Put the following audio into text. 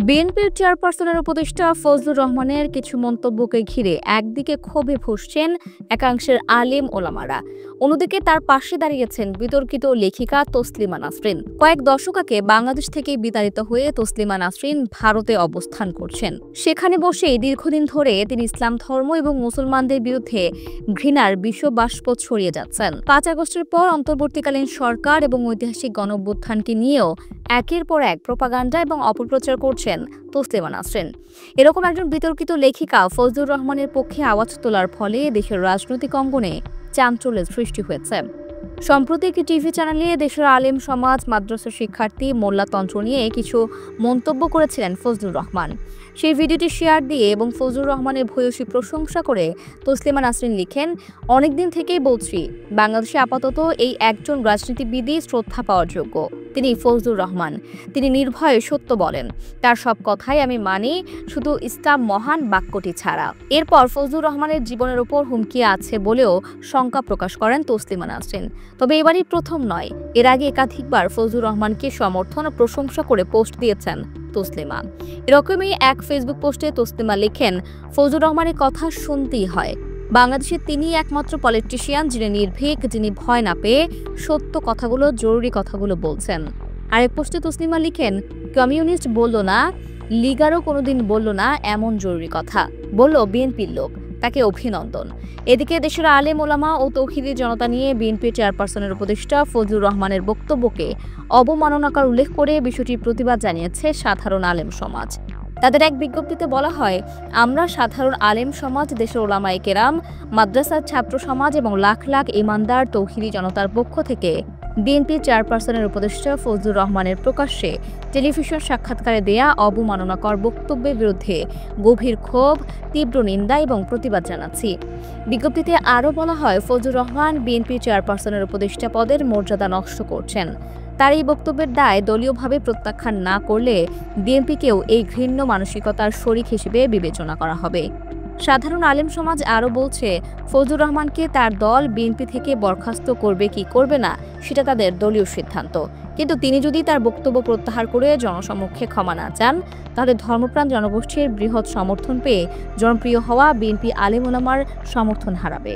বিএনপির চেয়ারপারসনের উপদেষ্টা ফজলুর রহমানের কিছু মন্তব্যকে ঘিরে একদিকে ক্ষোভে ফুঁসছেন একাংশের আলেম ওলামারা, অন্যদিকে তার পাশে দাঁড়িয়েছেন বিতর্কিত লেখিকা তসলিমা নাসরিন। কয়েক দশক আগে বাংলাদেশ থেকে বিতাড়িত হয়ে তসলিমা নাসরিন ভারতে অবস্থান করছেন। সেখানে বসেই দীর্ঘদিন ধরে তিনি ইসলাম ধর্ম এবং মুসলমানদের বিরুদ্ধে ঘৃণার বিষবাষ্প ছড়িয়ে যাচ্ছেন। ৫ আগস্টের পর অন্তর্বর্তীকালীন সরকার এবং ঐতিহাসিক গণঅভ্যুত্থানকে নিয়েও একের পর এক প্রোপাগান্ডা এবং অপপ্রচার করছেন তসলিমা নাসরিন। এরকম একজন বিতর্কিত লেখিকা ফজলুর রহমানের পক্ষে আওয়াজ তোলার ফলে দেশের রাজনৈতিক অঙ্গনে চাঞ্চল্যের সৃষ্টি হয়েছে। সম্প্রতি একটি টিভি চ্যানেলে দেশের আলেম সমাজ, মাদ্রাসা শিক্ষার্থী, মোল্লাতন্ত্র নিয়ে কিছু মন্তব্য করেছিলেন ফজলুর রহমান। সেই ভিডিওটি শেয়ার দিয়ে এবং ফজলুর রহমানের ভূয়সী প্রশংসা করে তসলিমা নাসরিন লিখেন, অনেকদিন থেকেই বলছি বাংলাদেশে আপাতত এই একজন রাজনীতিবিদই শ্রদ্ধা পাওয়ার যোগ্য, তিনি ফজলুর রহমান। তিনি নির্ভয়ে সত্য বলেন, তার সব কথাই আমি মানি, শুধু ইসলাম মহান বাক্যটি ছাড়া। এরপর ফজলুর রহমানের জীবনের উপর হুমকি আছে বলেও শঙ্কা প্রকাশ করেন তসলিমা নাসরিন। তবে এবারই প্রথম নয়, এর আগে একাধিকবার ফজলুর রহমানকে সমর্থন ও প্রশংসা করে পোস্ট দিয়েছেন তসলিমা। এরকমই এক ফেসবুক পোস্টে তসলিমা লেখেন, ফজলুর রহমানের কথা শুনতেই হয়। বাংলাদেশে তিনি একমাত্র পলিটিশিয়ান যিনি নির্ভীক, যিনি ভয় না পেয়ে সত্য কথাগুলো, জরুরি কথাগুলো বলছেন। আরেক পোস্টে তসলিমা লিখেন, কমিউনিস্ট বলল না, লিগারও কোনোদিন বলল না এমন জরুরি কথা, বলল বিএনপির লোক, তাকে অভিনন্দন। এদিকে দেশের আলেম ওলামা ও তৌহিদি জনতা নিয়ে বিএনপি চেয়ারপারসনের উপদেষ্টা ফজলুর রহমানের বক্তব্যকে অবমাননাকর উল্লেখ করে বিষয়টির প্রতিবাদ জানিয়েছে সাধারণ আলেম সমাজ। তাদের এক বিজ্ঞপ্তিতে বলা হয়, আমরা সাধারণ আলেম সমাজ, দেশের ওলামায়ে কেরাম, মাদ্রাসার ছাত্র সমাজ এবং লাখ লাখ ইমানদার তৌহিদি জনতার পক্ষ থেকে বিএনপি চেয়ারপারসনের উপদেষ্টা ফজলুর রহমানের প্রকাশ্যে টেলিভিশন সাক্ষাৎকারে দেয়া অবমাননাকর বক্তব্যের বিরুদ্ধে গভীর ক্ষোভ, তীব্র নিন্দা এবং প্রতিবাদ জানাচ্ছি। বিজ্ঞপ্তিতে আরও বলা হয়, ফজলুর রহমান বিএনপি চেয়ারপারসনের উপদেষ্টা পদের মর্যাদা নষ্ট করছেন। তার এই বক্তব্যের দায় দলীয়ভাবে প্রত্যাখ্যান না করলে বিএনপিকেও এই ঘৃণ্য মানসিকতার শরিক হিসেবে বিবেচনা করা হবে। সাধারণ আলেম সমাজ আরও বলছে, ফজলুর রহমানকে তার দল বিএনপি থেকে বরখাস্ত করবে কি করবে না সেটা তাদের দলীয় সিদ্ধান্ত, কিন্তু তিনি যদি তার বক্তব্য প্রত্যাহার করে জনসমক্ষে ক্ষমা না চান, তাহলে ধর্মপ্রাণ জনগোষ্ঠীর বৃহৎ সমর্থন পেয়ে জনপ্রিয় হওয়া বিএনপি আলেম ওলামার সমর্থন হারাবে।